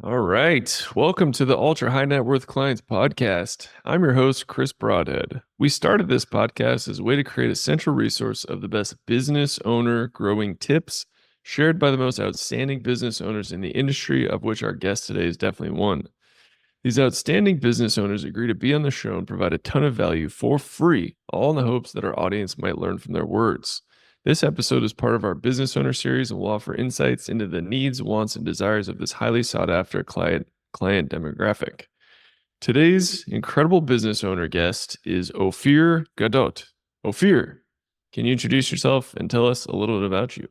All right. Welcome to the Ultra High Net Worth Clients Podcast. I'm your host, Chris Broadhead. We started this podcast as a way to create a central resource of the best business owner growing tips shared by the most outstanding business owners in the industry, of which our guest today is definitely one. These outstanding business owners agree to be on the show and provide a ton of value for free, all in the hopes that our audience might learn from their words. This episode is part of our Business Owner series and will offer insights into the needs, wants, and desires of this highly sought after client demographic. Today's incredible business owner guest is Ophir Gadot. Ophir, can you introduce yourself and tell us a little bit about you?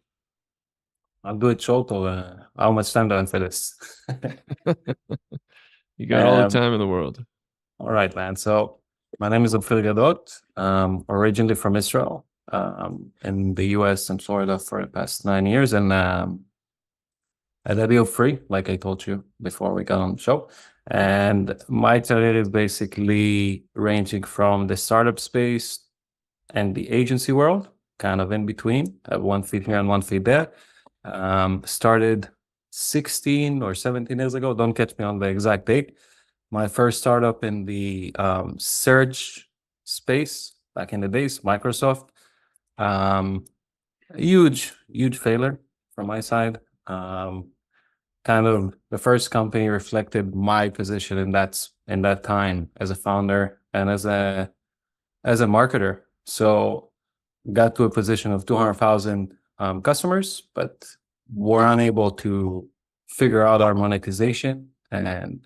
I'll do it short or how much time do I have for this? You got all the Um, time in the world. all right, man. So my name is Ophir Gadot, originally from Israel, in the US and Florida for the past 9 years. And I did Ophir, like I told you before we got on the show. And my career is basically ranging from the startup space and the agency world, kind of in between, one feet here and one feet there. Started 16 or 17 years ago. Don't catch me on the exact date. My first startup in the search space back in the days, Microsoft. Huge failure from my side. Kind of the first company reflected my position in that time as a founder and as a marketer. So got to a position of 200,000 customers, but were unable to figure out our monetization and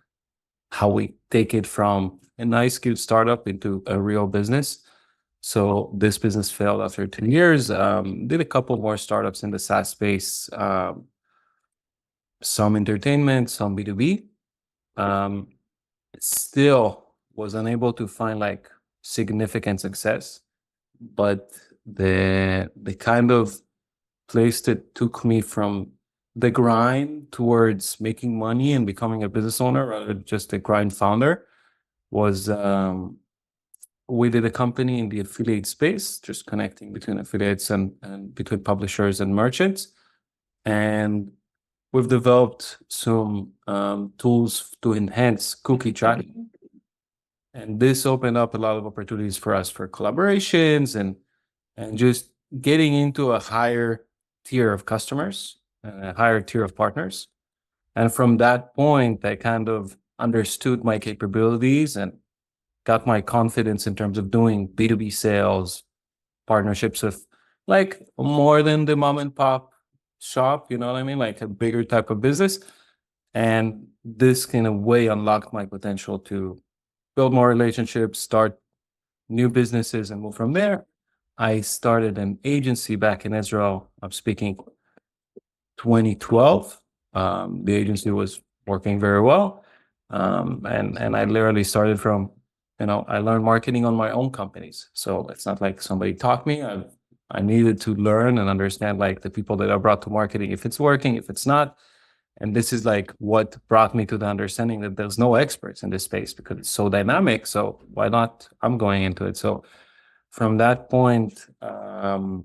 how we take it from a nice, cute startup into a real business. So this business failed after 2 years. Did a couple more startups in the SaaS space, some entertainment, some B2B. Still was unable to find like significant success, but the kind of place that took me from the grind towards making money and becoming a business owner rather than just a grind founder was we did a company in the affiliate space, just connecting between affiliates and between publishers and merchants. And we've developed some tools to enhance cookie tracking. And this opened up a lot of opportunities for us for collaborations and just getting into a higher tier of customers and a higher tier of partners. And from that point, I kind of understood my capabilities and got my confidence in terms of doing B2B sales, partnerships with like more than the mom and pop shop, you know what I mean? Like a bigger type of business. And this in a way unlocked my potential to build more relationships, start new businesses, and move from there. I started an agency back in Israel. I'm speaking 2012. The agency was working very well. And I literally started from, I learned marketing on my own companies. So it's not like somebody taught me. I needed to learn and understand like the people that are brought to marketing, if it's working, if it's not. And this is like what brought me to the understanding that there's no experts in this space because it's so dynamic. So why not? I'm going into it. So from that point, the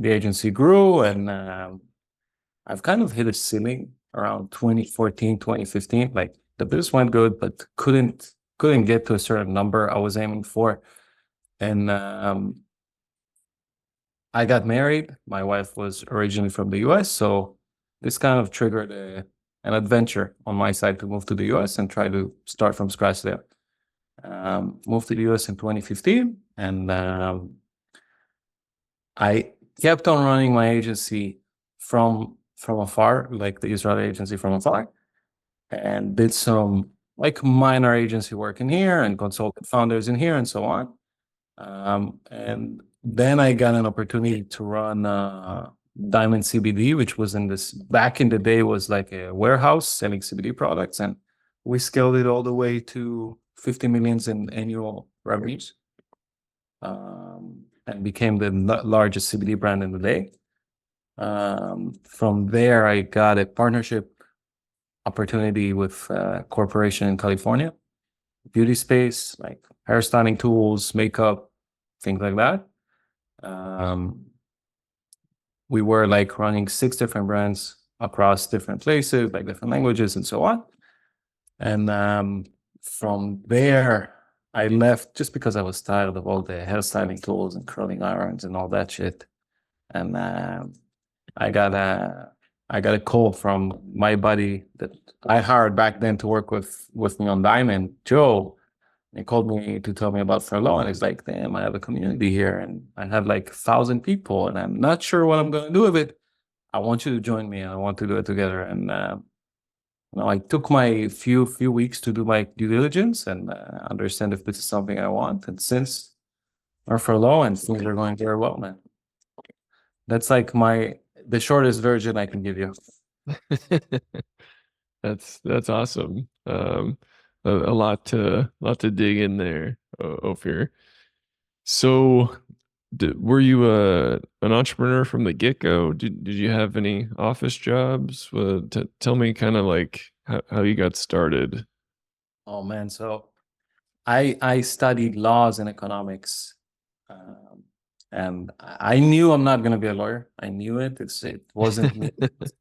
agency grew and I've kind of hit a ceiling around 2014, 2015. Like the business went good, but couldn't get to a certain number I was aiming for. And I got married. My wife was originally from the US. So this kind of triggered an adventure on my side to move to the US and try to start from scratch there. Moved to the US in 2015 and I kept on running my agency from afar, like the Israeli agency from afar, and did some like minor agency work in here and consulted founders in here and so on. And then I got an opportunity to run Diamond CBD, which was back in the day was like a warehouse selling CBD products. And we scaled it all the way to 50 millions in annual revenues. And became the largest CBD brand in the day. From there, I got a partnership opportunity with a corporation in California, beauty space, like hairstyling tools, makeup, things like that. We were like running 6 different brands across different places, like different languages and so on. And from there, I left just because I was tired of all the hairstyling tools and curling irons and all that shit. And I got a I got a call from my buddy that I hired back then to work with me on Diamond, Joe. He called me to tell me about Furlough, and he's like, "Damn, I have a community here, and I have like 1,000 people, and I'm not sure what I'm gonna do with it. I want you to join me, and I want to do it together." And I took my few weeks to do my due diligence and understand if this is something I want. And since we're Furlough and things are going very well, man. That's like the shortest version I can give you. That's awesome. A lot to dig in there, Ophir. So, were you an entrepreneur from the get-go? Did you have any office jobs? Tell me kind of like how you got started. Oh man, so I studied laws and economics, um, and I knew I'm not going to be a lawyer. I knew it. It wasn't me.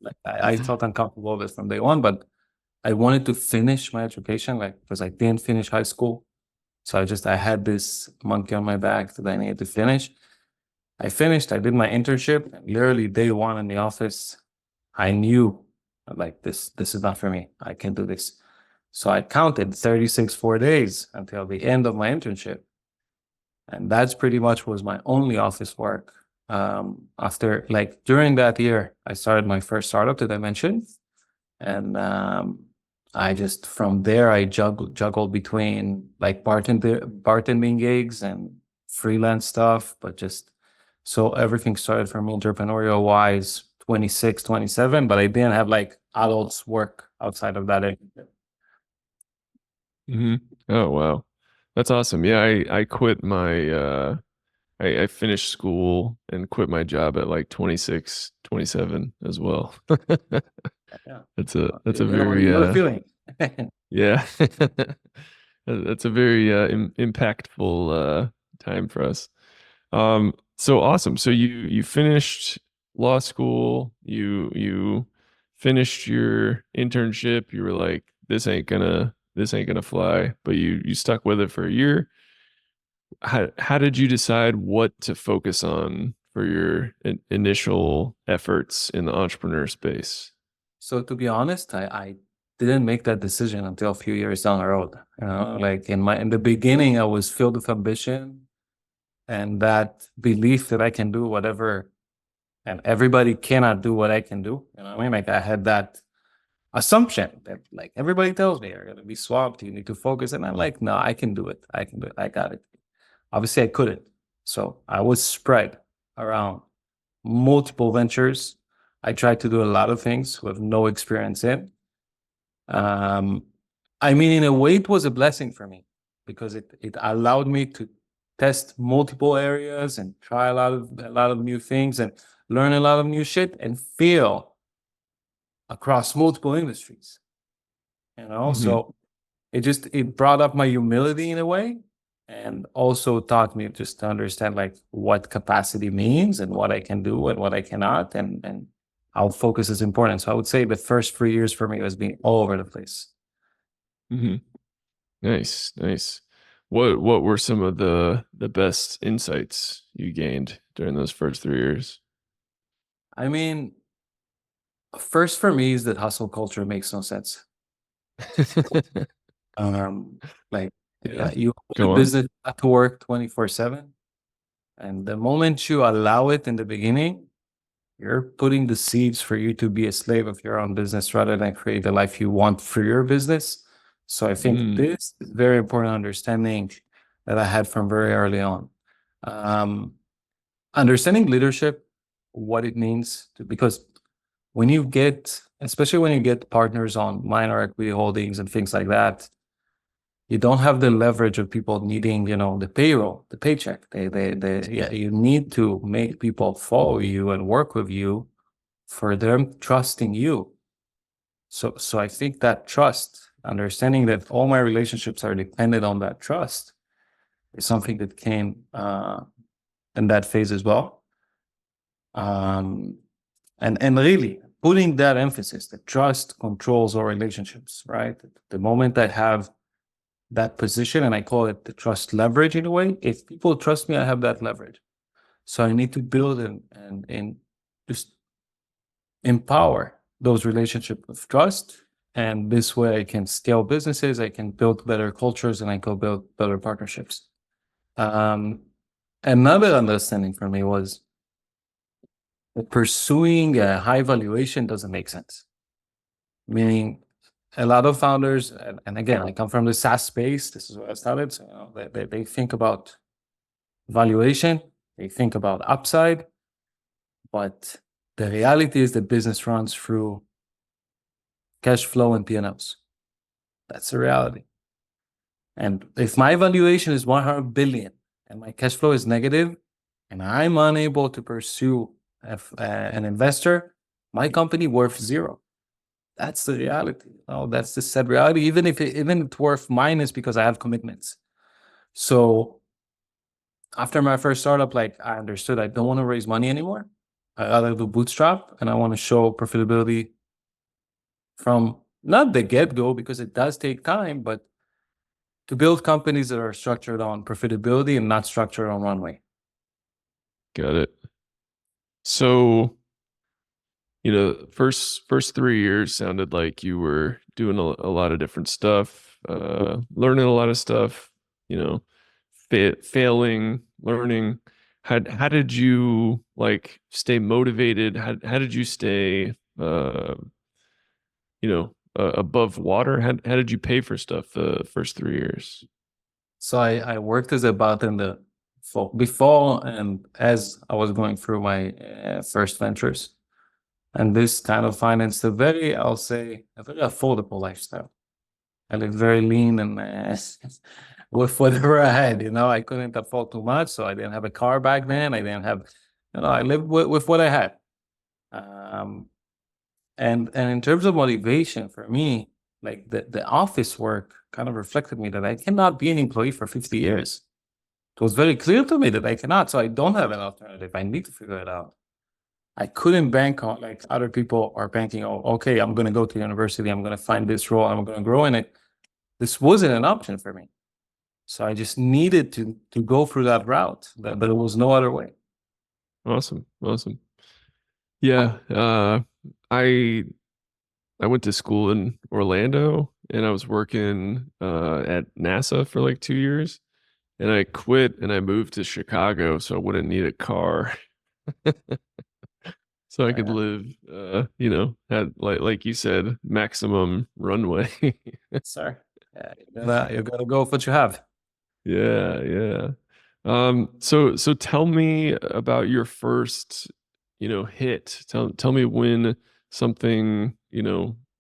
Like, I felt uncomfortable with it from day one, but I wanted to finish my education, like because I didn't finish high school. So I had this monkey on my back that I needed to finish. I finished, I did my internship, and literally day one in the office, I knew like this is not for me. I can't do this. So I counted 36 4 days until the end of my internship. And that's pretty much was my only office work. After like during that year, I started my first startup that I mentioned. And I just from there I juggled between like bartending gigs and freelance stuff, but just so everything started for me entrepreneurial wise 26, 27, but I didn't have like adults work outside of that. Hmm. Oh wow, that's awesome. Yeah, I quit my I finished school and quit my job at like 26, 27 as well. Yeah. That's a You very know the feeling. yeah. That's a very impactful time for us. So awesome. So you finished law school, you finished your internship, you were like, this ain't gonna fly, but you stuck with it for a year. How did you decide what to focus on for your initial efforts in the entrepreneur space? So to be honest, I didn't make that decision until a few years down the road. Like in the beginning, I was filled with ambition and that belief that I can do whatever and everybody cannot do what I can do. You know what I mean? Like I had that assumption that like everybody tells me you're gonna be swamped, you need to focus. And I'm like, no, I can do it. I can do it. I got it. Obviously I couldn't. So I was spread around multiple ventures. I tried to do a lot of things with no experience in. Um, I mean, in a way, it was a blessing for me because it allowed me to test multiple areas and try a lot of new things and learn a lot of new shit and fail across multiple industries. Hmm. So it brought up my humility in a way and also taught me just to understand like what capacity means and what I can do and what I cannot and how focus is important. So I would say the first 3 years for me was being all over the place. Hmm. Nice, nice. What were some of the best insights you gained during those first 3 years? I mean, first for me is that hustle culture makes no sense. Um, like Yeah. you the Go on. business got to work 24/7. And the moment you allow it in the beginning, you're putting the seeds for you to be a slave of your own business rather than create the life you want for your business. So I think Mm, this is very important understanding that I had from very early on. Um, Understanding leadership, what it means to, because when you get, especially when you get partners on minor equity holdings and things like that, you don't have the leverage of people needing, the payroll, the paycheck. Yeah, you need to make people follow you and work with you for them trusting you. So I think that trust, understanding that all my relationships are dependent on that trust, is something that came in that phase as well. Um, and really, putting that emphasis that trust controls our relationships, right? The moment I have that position, and I call it the trust leverage in a way, if people trust me, I have that leverage. So I need to build and just empower those relationships of trust. And this way I can scale businesses, I can build better cultures, and I can build better partnerships. Another understanding for me was that pursuing a high valuation doesn't make sense. Meaning, a lot of founders, and again, I come from the SaaS space. This is where I started. So, they think about valuation, they think about upside, but the reality is that business runs through cash flow and P&Ls. That's the reality. And if my valuation is 100 billion and my cash flow is negative, and I'm unable to pursue an investor, my company worth zero. That's the reality. Oh, that's the sad reality. Even it's worth minus because I have commitments. So after my first startup, like I understood I don't want to raise money anymore. I rather do bootstrap, and I want to show profitability from not the get-go because it does take time, but to build companies that are structured on profitability and not structured on runway. Got it. So, first 3 years sounded like you were doing a lot of different stuff, learning a lot of stuff, failing, learning. How did you like stay motivated? How did you stay, above water? How did you pay for stuff the first 3 years? So I worked as a bartender before and as I was going through my first ventures. And this kind of financed I'll say, a very affordable lifestyle. I lived very lean and with whatever I had, I couldn't afford too much. So I didn't have a car back then. I didn't have, I lived with what I had. And in terms of motivation for me, like the office work kind of reflected me that I cannot be an employee for 50 years. It was very clear to me that I cannot, so I don't have an alternative. I need to figure it out. I couldn't bank on like other people are banking. Oh, okay, I'm going to go to university. I'm going to find this role. I'm going to grow in it. This wasn't an option for me. So I just needed to go through that route, but there was no other way. Awesome. Yeah. I went to school in Orlando, and I was working at NASA for like 2 years, and I quit and I moved to Chicago so I wouldn't need a car. So I could live, had like you said, maximum runway. Sorry. Yeah, you gotta go with what you have. Yeah. So tell me about your first, hit. Tell me when something,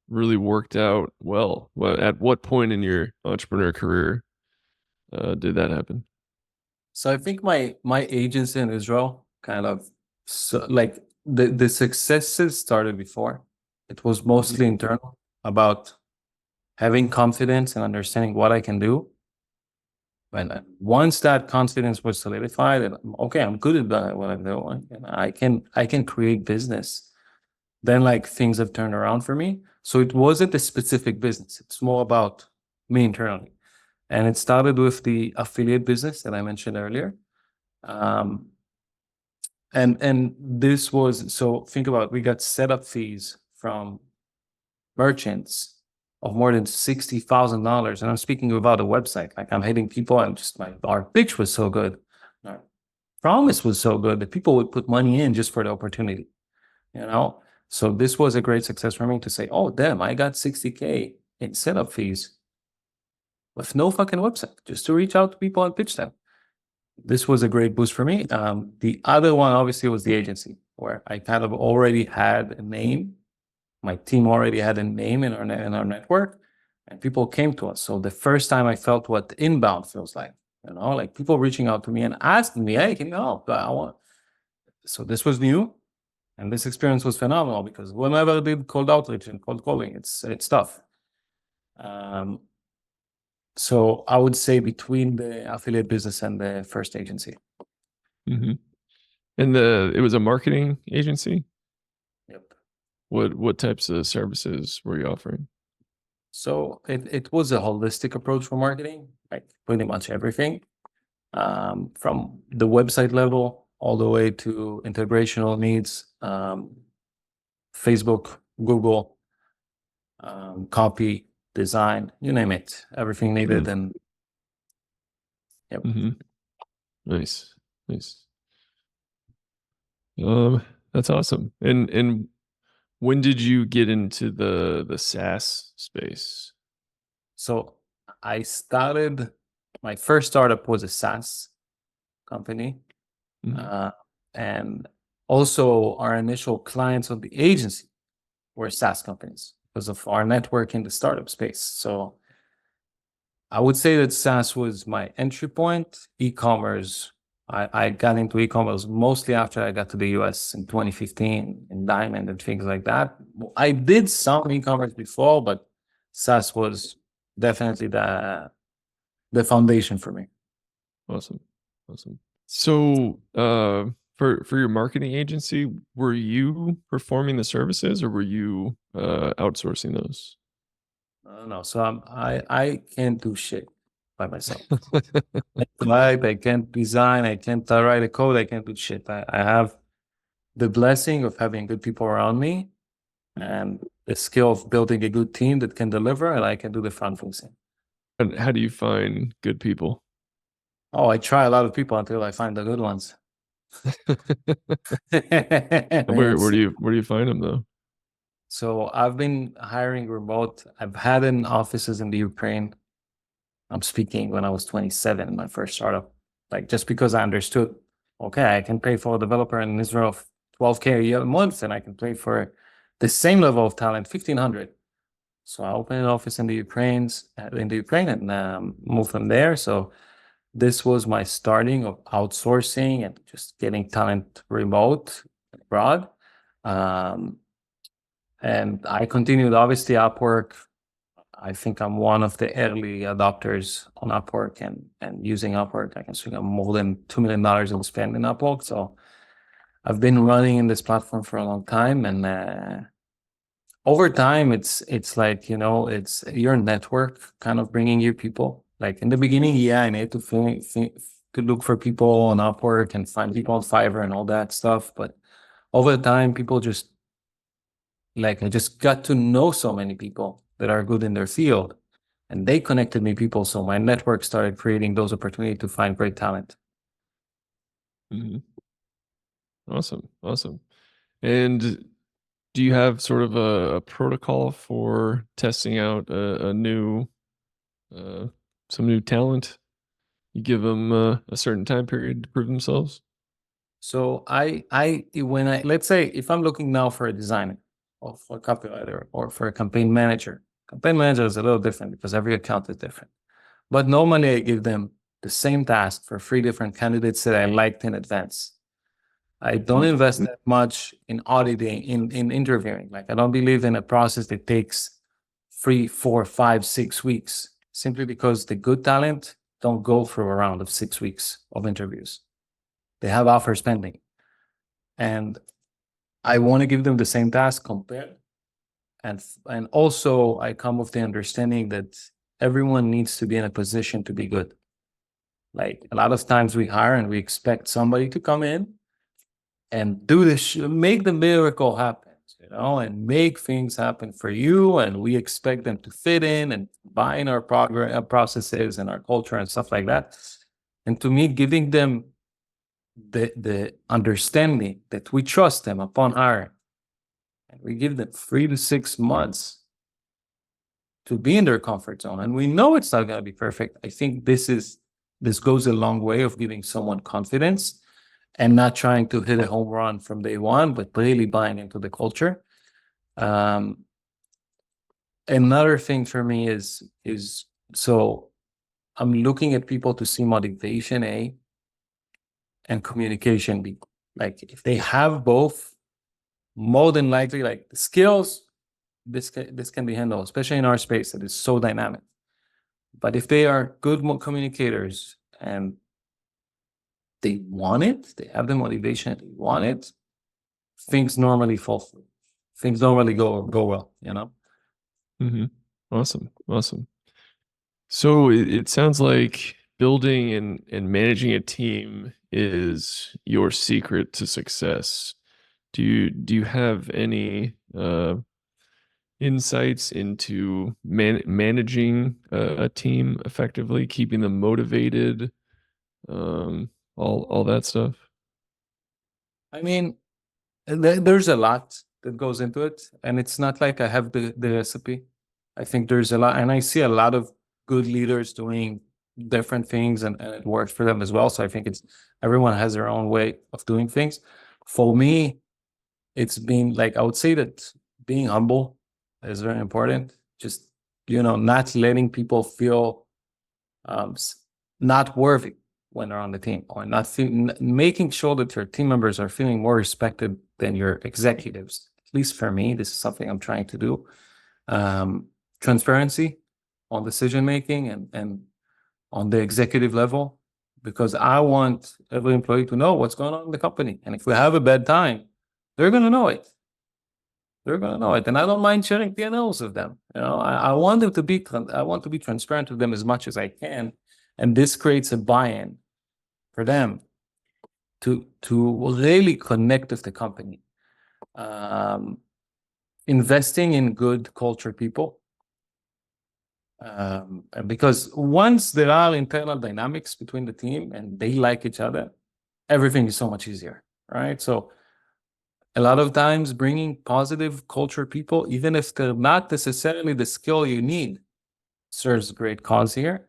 really worked out well. At what point in your entrepreneur career did that happen? So I think my agency in Israel kind of like the successes started before. It was mostly internal about having confidence and understanding what I can do. And once that confidence was solidified, and okay, I'm good at what I'm doing, and I can create business. Then like things have turned around for me. So it wasn't a specific business. It's more about me internally. And it started with the affiliate business that I mentioned earlier. And this was, so think about, we got setup fees from merchants of more than $60,000. And I'm speaking about a website. Like I'm hitting people and just our pitch was so good. Our promise was so good that people would put money in just for the opportunity, So this was a great success for me to say, oh, damn, I got 60K in setup fees with no fucking website, just to reach out to people and pitch them. This was a great boost for me. The other one, obviously, was the agency, where I kind of already had a name. My team already had a name in our network, and people came to us. So the first time I felt what inbound feels like, like people reaching out to me and asking me, hey, can you help? So this was new. And this experience was phenomenal because whenever I did cold outreach and cold calling, it's tough. So I would say between the affiliate business and the first agency. Mm-hmm. And it was a marketing agency? Yep. What types of services were you offering? So it was a holistic approach for marketing, like pretty much everything, from the website level all the way to integrational needs, Facebook, Google, copy, design, you name it, everything needed. And yep. Mm-hmm. Nice, nice. That's awesome. And when did you get into the SaaS space? So I started, my first startup was a SaaS company. Mhm. Uh, and also our initial clients of the agency were SaaS companies because of our network in the startup space. So I would say that SaaS was my entry point. E-commerce, I got into e-commerce mostly after I got to the US in 2015 in Diamond and things like that. I did some e-commerce before, but SaaS was definitely the foundation for me. Awesome, awesome. So, for your marketing agency, were you performing the services or were you outsourcing those? No, so I can't do shit by myself. I can't write, I can't design, I can't write a code, I can't do shit. I have the blessing of having good people around me and the skill of building a good team that can deliver, and I can do the front facing. And how do you find good people? Oh, I try a lot of people until I find the good ones. Where It's- where do you find them though? so I've been hiring remote. I've had in offices in the Ukraine. I'm speaking when I was 27 in my first startup. Like just because I understood, okay, I can pay for a developer in Israel 12K a year a month, and I can pay for the same level of talent 1,500. So I opened an office in the Ukraine and moved from there. So this was my starting of outsourcing and just getting talent remote abroad. Um, and I continued obviously Upwork. I think I'm one of the early adopters on Upwork and using Upwork. I can see more than $2 million in spend in Upwork. So I've been running in this platform for a long time, and over time, it's like, it's your network kind of bringing you people. Like in the beginning, yeah, I need to look for people on Upwork and find people on Fiverr and all that stuff. But over time, people just like I just got to know so many people that are good in their field, and they connected me people. So my network started creating those opportunities to find great talent. Mhm. Awesome, awesome. And do you have sort of a protocol for testing out a new uh, some new talent? You give them a certain time period to prove themselves. So when I let's say if I'm looking now for a designer or for a copywriter or for a campaign manager is a little different because every account is different. But normally I give them the same task for 3 different candidates that I liked in advance. I don't invest that much in auditing, in interviewing. Like I don't believe in a process that takes 3, 4, 5, 6 weeks, simply because the good talent don't go through a round of 6 weeks of interviews. They have offers pending. And I want to give them the same task compared. And also I come with the understanding that everyone needs to be in a position to be good. Like a lot of times we hire and we expect somebody to come in and do this, make the miracle happen, and make things happen for you. And we expect them to fit in and buy in our processes and our culture and stuff like that. And to me, giving them the understanding that we trust them upon hiring, and we give them 3 to 6 months to be in their comfort zone. And we know it's not going to be perfect. I think this goes a long way of giving someone confidence and not trying to hit a home run from day one, but really buying into the culture. Um, Another thing for me is so I'm looking at people to see motivation A and communication B. Like if they have both, more than likely, like the skills, this can be handled, especially in our space that is so dynamic. But if they are good communicators and they want it, they have the motivation, they want it, things normally fall through. things don't really go well, Mm-hmm. Awesome. Awesome. So it sounds like building and managing a team is your secret to success. Do you have any insights into managing a team effectively, keeping them motivated, um, all that stuff? I mean, there's a lot that goes into it, and it's not like I have the recipe. I think there's a lot, and I see a lot of good leaders doing different things, and it works for them as well. So I think it's everyone has their own way of doing things. For me, it's been like I would say that being humble is very important. Just not letting people feel um, not worthy when they're on the team, or making sure that your team members are feeling more respected than your executives. At least for me, this is something I'm trying to do. Transparency on decision making and on the executive level, because I want every employee to know what's going on in the company. And if we have a bad time, they're going to know it. They're going to know it. And I don't mind sharing P&Ls with them. I want them to be, I want to be transparent with them as much as I can. And this creates a buy-in for them to really connect with the company. Investing in good culture people. Because once there are internal dynamics between the team and they like each other, everything is so much easier, right? So a lot of times bringing positive culture people, even if they're not necessarily the skill you need, serves a great cause here.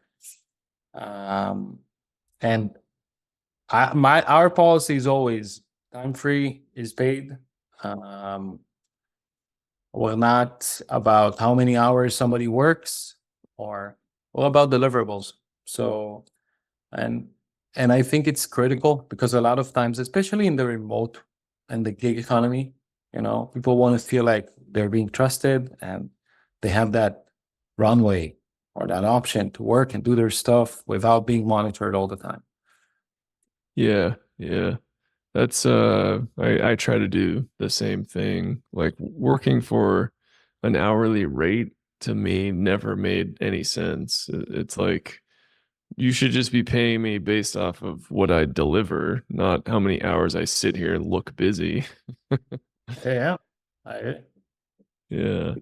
And our policy is always time free is paid. We're not about how many hours somebody works, or we're about deliverables. So, and I think it's critical because a lot of times, especially in the remote and the gig economy, people want to feel like they're being trusted and they have that runway or that option to work and do their stuff without being monitored all the time. Yeah, yeah. That's I try to do the same thing. Like working for an hourly rate to me never made any sense. It's like you should just be paying me based off of what I deliver, not how many hours I sit here and look busy. Yeah, I agree. Yeah.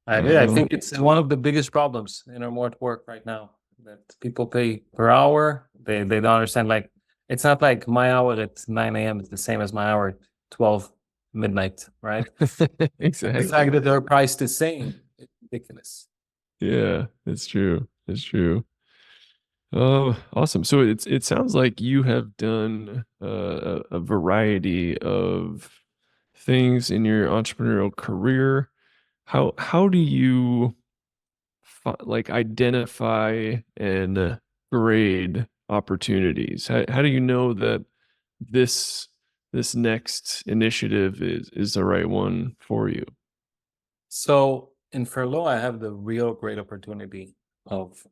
I agree. I Um, think it's one of the biggest problems in remote work right now, that people pay per hour. They don't understand, like, it's not like my hour at 9 a.m. is the same as my hour at 12 midnight, right? The exactly. fact that they're priced the same is ridiculous. Yeah, it's true. It's true. Oh, awesome. So it sounds like you have done a variety of things in your entrepreneurial career. How do you like identify and grade opportunities? How do you know that this this next initiative is the right one for you? So in Furlough, I have the real great opportunity of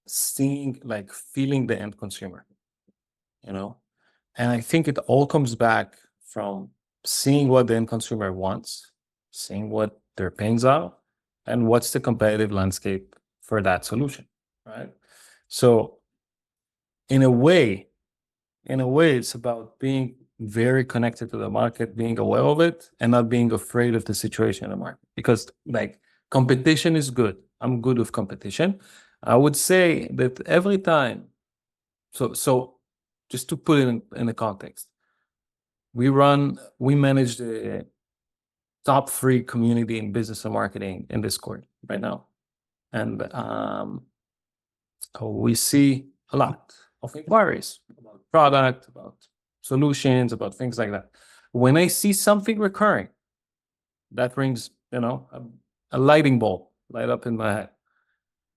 seeing, like, feeling the end consumer, you know? And I think it all comes back from seeing what the end consumer wants, seeing what their pains are, and what's the competitive landscape for that solution, right? So in a way, it's about being very connected to the market, being aware of it, and not being afraid of the situation in the market. Because, like, competition is good. I'm good with competition. I would say that every time, so just to put it in the context, we manage the top 3 community in business and marketing in Discord right now. And we see a lot of inquiries about product, about solutions, about things like that. When I see something recurring, that rings, a lighting bulb light up in my head.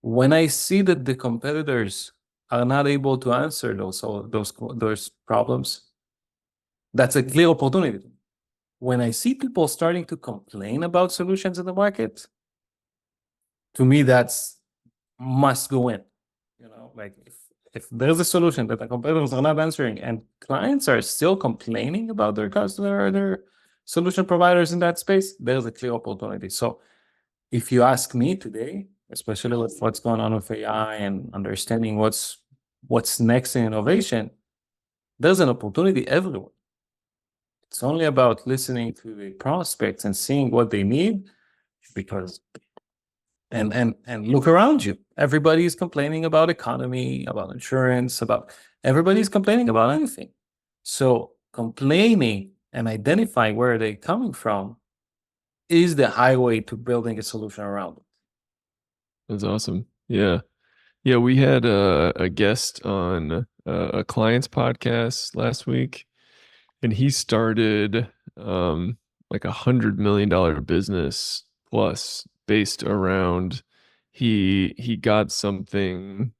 When I see that the competitors are not able to answer those problems, that's a clear opportunity. When I see people starting to complain about solutions in the market, to me, that's must go in. Like, if there's a solution that the competitors are not answering and clients are still complaining about their customer or their solution providers in that space, there's a clear opportunity. So if you ask me today, especially with what's going on with AI and understanding what's next in innovation, there's an opportunity everywhere. It's only about listening to the prospects and seeing what they need, because and look around you. Everybody's complaining about economy, about insurance, about everybody's complaining about anything. So complaining and identifying where they're coming from is the highway to building a solution around it. That's awesome. Yeah. Yeah, we had a guest on a client's podcast last week, and he started like $100 million business plus based around he got something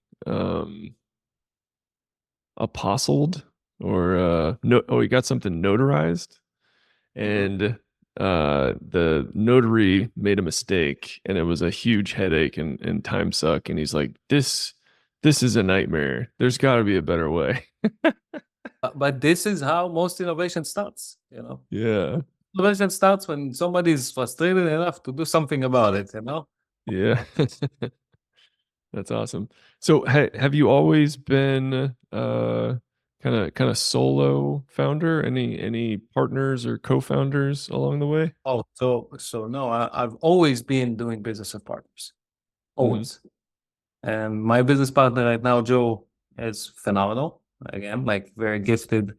apostilled or he got something notarized, and the notary made a mistake, and it was a huge headache and time suck, and he's like, this is a nightmare. There's got to be a better way. But this is how most innovation starts, you know. Yeah. Innovation starts when somebody's frustrated enough to do something about it, you know. Yeah. That's awesome. So have you always been kind of solo founder? Any partners or co-founders along the way? Oh, so no, I've always been doing business with partners, Hmm. always. And my business partner right now, Joe, is phenomenal. Again, like very gifted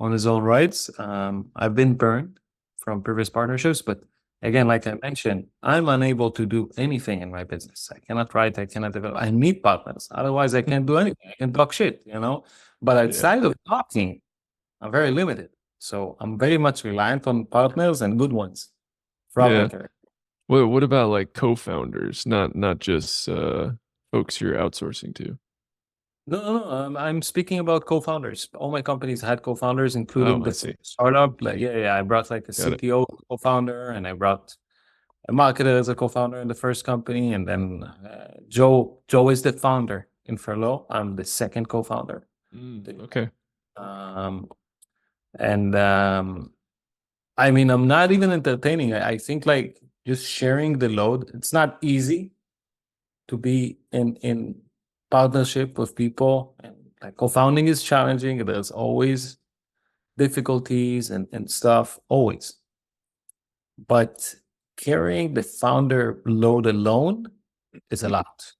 on his own rights. I've been burned from previous partnerships, but again, like I mentioned, I'm unable to do anything in my business. I cannot write, I cannot develop. I need partners. Otherwise, I can't do anything. I can talk shit, you know. But Yeah. outside of talking, I'm very limited. So I'm very much reliant on partners and good ones from Yeah. my career. What about like co-founders, not just folks you're outsourcing to? No. I'm speaking about co-founders. All my companies had co-founders, including Oh, I the see. startup. Like, yeah. I brought like a Got it. CTO co-founder, and I brought a marketer as a co-founder in the first company, and then Joe is the founder in Furlough. I'm the second co-founder. Okay. Um, and I mean, I'm not even entertaining. I think like just sharing the load. It's not easy to be in partnership with people, and like co-founding is challenging. There's always difficulties and stuff, always. But carrying the founder load alone is a lot.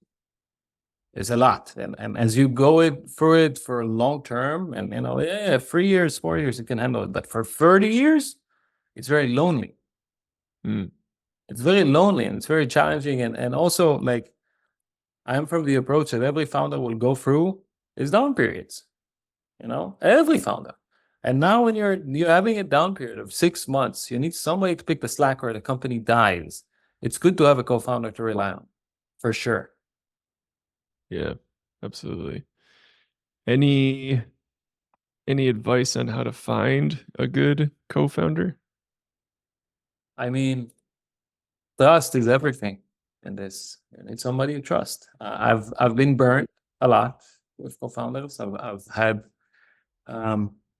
It's a lot. And as you go through it for long term, and 3 years, 4 years, you can handle it. But for 30 years, it's very lonely. Mm. It's very lonely and it's very challenging. And also, like, I'm from the approach that every founder will go through is down periods, every founder. And now when you're having a down period of 6 months, you need somebody to pick the slack or the company dies. It's good to have a co-founder to rely on, for sure. Yeah, absolutely. Any advice on how to find a good co-founder? I mean, trust is everything in this. You need somebody you trust. I've been burned a lot with co-founders. I've had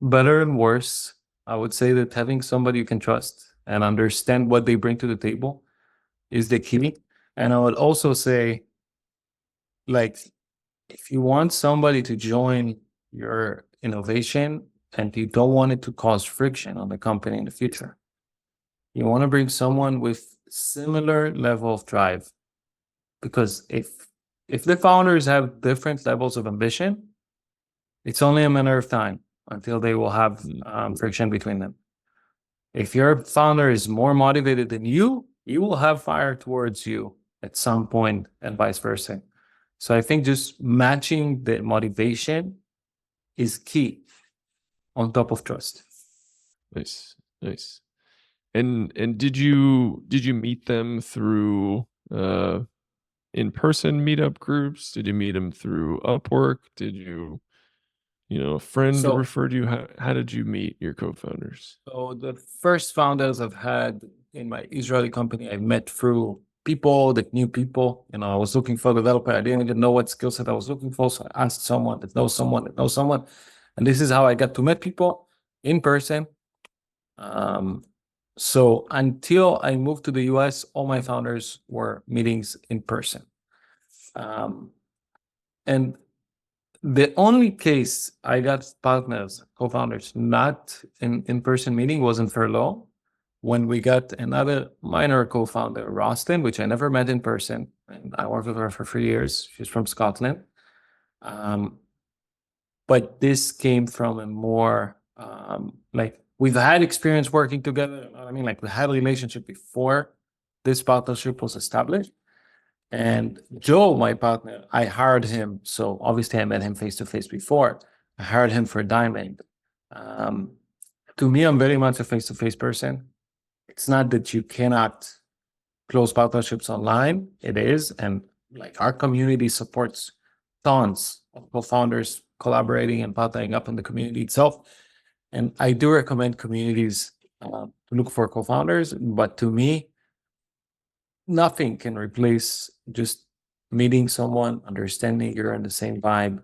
better and worse. I would say that having somebody you can trust and understand what they bring to the table is the key. And I would also say, like, if you want somebody to join your innovation and you don't want it to cause friction on the company in the future, you want to bring someone with similar level of drive. Because if the founders have different levels of ambition, it's only a matter of time until they will have friction between them. If your founder is more motivated than you will have fire towards you at some point, and vice versa. So I think just matching the motivation is key on top of trust. Nice. And did you meet them through in-person meetup groups? Did you meet them through Upwork? Did you a friend So, referred you? How did you meet your co-founders? so the first founders I've had in my Israeli company, I met through people that knew people. I was looking for a developer. I didn't even know what skill set I was looking for. So I asked someone that knows someone that knows someone. And this is how I got to meet people in person. So until I moved to the US, all my founders were meetings in person. Um, and the only case I got partners, co-founders, not in person meeting was in Furlough, when we got another minor co-founder, Rostin, which I never met in person. And I worked with her for 3 years. She's from Scotland. Um, but this came from a more like we've had experience working together. You know what I mean? Like we had a relationship before this partnership was established. And Joe, my partner, I hired him. So obviously I met him face to face before. I hired him for Diamond. Um, to me, I'm very much a face to face person. It's not that you cannot close partnerships online. It is. And like our community supports tons of co-founders collaborating and partnering up in the community itself. And I do recommend communities to look for co-founders. But to me, nothing can replace just meeting someone, understanding you're in the same vibe,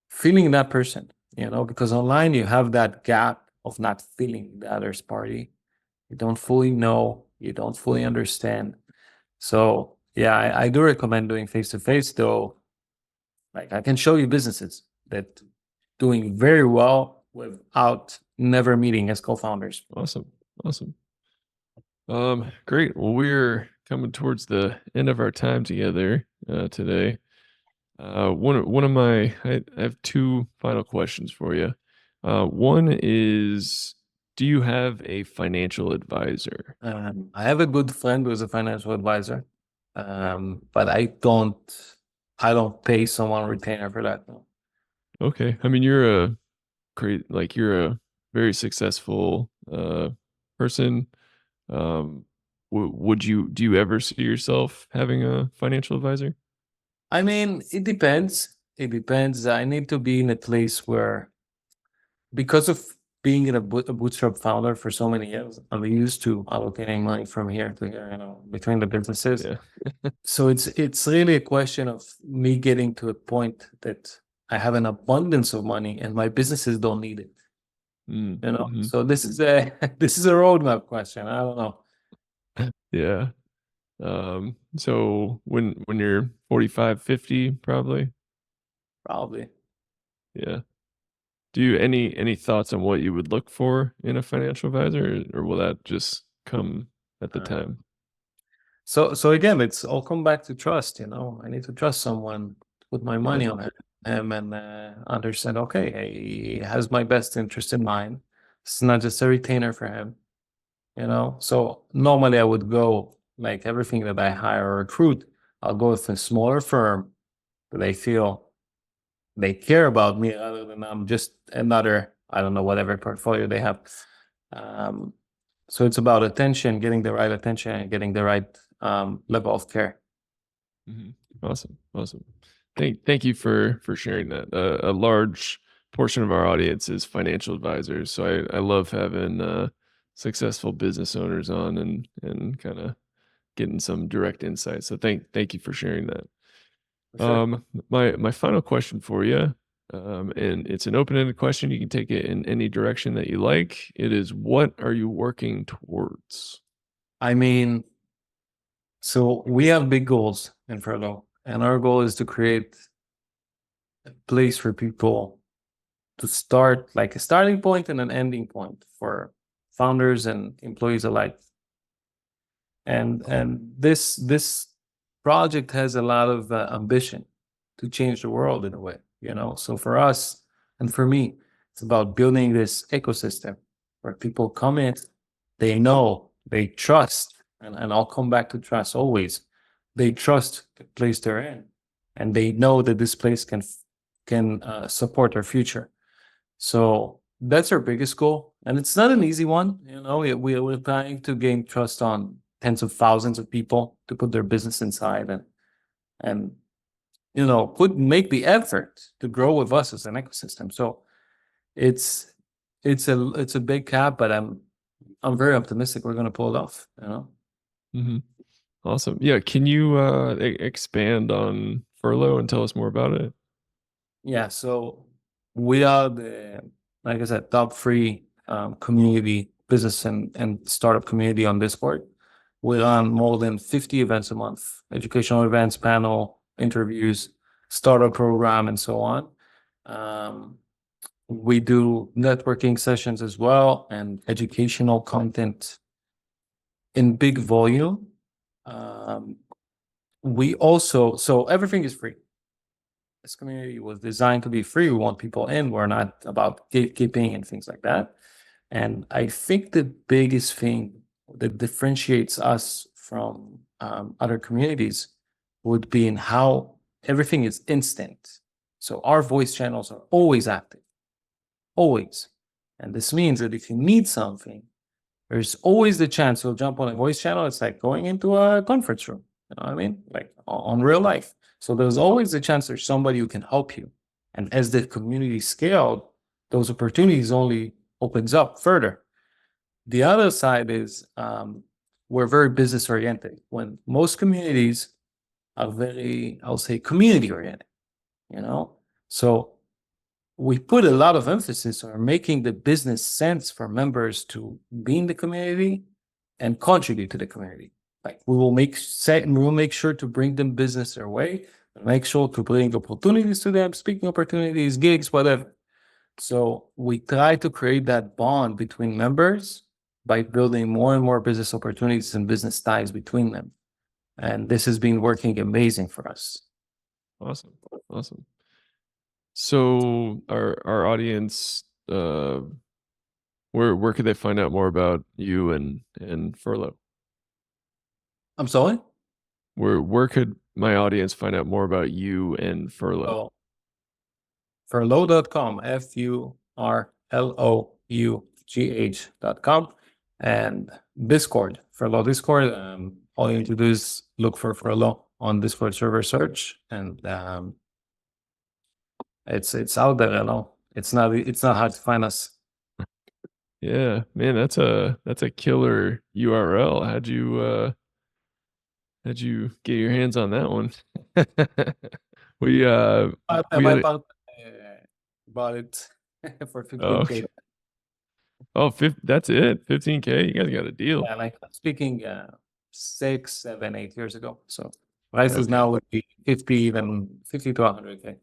feeling that person, because online you have that gap of not feeling the other's party. You don't fully know, you don't fully understand. So yeah, I do recommend doing face to face, though. Like I can show you businesses that doing very well without never meeting as co-founders. Awesome. Awesome. Great. Well, we're coming towards the end of our time together today. I have two final questions for you. One is, do you have a financial advisor? I have a good friend who's a financial advisor, but I don't pay someone retainer for that. No. Okay. I mean, you're a very successful person. Do you ever see yourself having a financial advisor? I mean, it depends. It depends. I need to be in a place where, because of being a bootstrap founder for so many years, I'm used to allocating money from here to here, between the businesses. Yeah. So it's really a question of me getting to a point that I have an abundance of money and my businesses don't need it. Mm-hmm. So this is a this is a roadmap question. I don't know. Yeah. So when you're 45, 50, probably. Probably. Yeah. Do you any thoughts on what you would look for in a financial advisor, or will that just come at the Uh, time? so again, it's all come back to trust. I need to trust someone, put my Yeah. money on him, and understand. Okay, he has my best interest in mind. It's not just a retainer for him. So normally I would go, like everything that I hire or recruit, I'll go with a smaller firm that I feel they care about me, other than I'm just another, I don't know, whatever portfolio they have. Um, so it's about attention, getting the right attention and getting the right level of care. Mhm. Awesome. Awesome. Thank you for sharing that. A large portion of our audience is financial advisors, so I love having successful business owners on and kind of getting some direct insight. So thank you for sharing that. For sure. My final question for you, and it's an open-ended question. You can take it in any direction that you like. It is, what are you working towards? I mean, so we have big goals in Furlough, and our goal is to create a place for people to start, like a starting point and an ending point for founders and employees alike. And this project has a lot of ambition to change the world in a way. So for us and for me, it's about building this ecosystem where people come in, they know, they trust, and I'll come back to trust always. They trust the place they're in, and they know that this place can support their future. So that's our biggest goal, and it's not an easy one. We're trying to gain trust on tens of thousands of people to put their business inside, and make the effort to grow with us as an ecosystem. So it's it's a big cap, but I'm very optimistic we're going to pull it off. Hmm. Awesome. Yeah. Can you expand on Furlough and tell us more about it? Yeah. So we are like I said, top three community business and startup community on Discord. We run more than 50 events a month, educational events, panel, interviews, startup program, and so on. We do networking sessions as well and educational content in big volume. We also, so everything is free. This community was designed to be free. We want people in. We're not about gatekeeping and things like that. And I think the biggest thing that differentiates us from other communities would be in how everything is instant. So our voice channels are always active, always. And this means that if you need something, there's always the chance you'll jump on a voice channel. It's like going into a conference room. You know what I mean? Like on real life. So there's always the chance there's somebody who can help you. And as the community scaled, those opportunities only opens up further. The other side is we're very business oriented. When most communities are very, I'll say, community oriented, you know? So we put a lot of emphasis on making the business sense for members to be in the community and contribute to the community. Like we will make sure to bring them business their way, and make sure to bring opportunities to them, speaking opportunities, gigs, whatever. So we try to create that bond between members by building more and more business opportunities and business ties between them. And this has been working amazing for us. Awesome. Awesome. So our audience, where could they find out more about you and Furlough? I'm sorry? Where could my audience find out more about you and Furlough? Furlough.com, FURLOUGH.com, and Discord, Furlough Discord. All you need to do is look for Furlough on Discord server search, and it's out there. You know, it's not hard to find us. Yeah, man, that's a killer URL. How'd you get your hands on that one? we bought it for 15K. Oh, okay. Oh, that's it. 15K. You guys got a deal. Yeah, like speaking 6, 7, 8 years ago. So prices now would be 50, even 50 to 100K.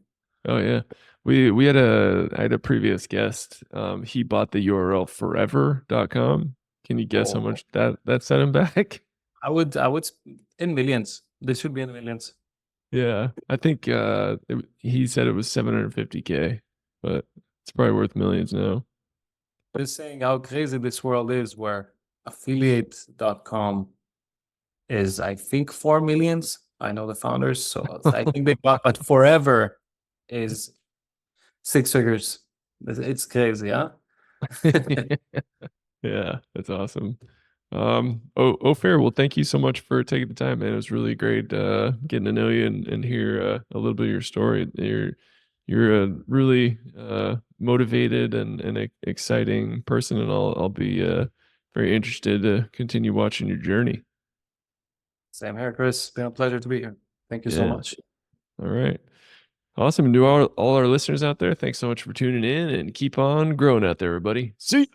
Oh yeah. I had a previous guest. He bought the URL forever.com. Can you guess how much that set him back? I would in millions. This should be in millions. Yeah. I think he said it was 750K, but it's probably worth millions now. Just saying how crazy this world is, where affiliate.com is, I think, 4 millions. I know the founders, so I think they bought, but forever is 6 figures. It's crazy, huh? Yeah, that's awesome. Ophir, well, thank you so much for taking the time, man. It was really great getting to know you and hear a little bit of your story. You're a really motivated and exciting person, and I'll be very interested to continue watching your journey. Same here, Chris. It's been a pleasure to be here. Thank you so much. All right. Awesome. And to all our listeners out there, thanks so much for tuning in, and keep on growing out there, everybody. See you.